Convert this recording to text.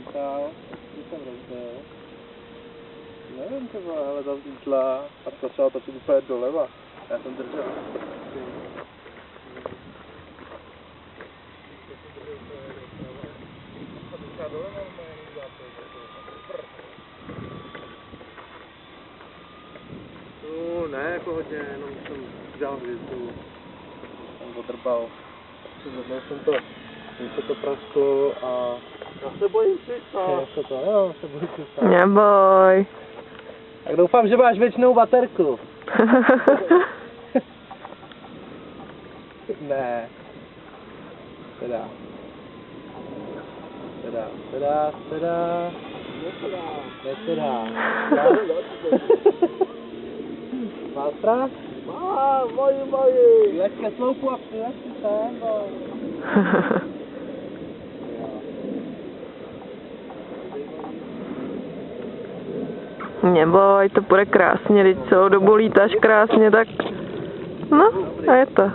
Čau. Ty jsem rozbil. Nevím, ty vole, ale zavzítla a začala točit úplně doleva. Já jsem držel. No, ne, jako hodně, jenom jsem dělal hvězdu. Jsem odrbal. Zvednul jsem to, když se to prasklo a... Já se bojím přistát. Jo, se bojím přistát. Neboj. Tak doufám, že máš věčnou baterku. Ne. Teda. Nesedá. Má strach? Má, moji. Leď ke sloupu a přileď si sem, boj. Neboj, to bude krásně, když celou dobu lítáš krásně, tak no, a je to.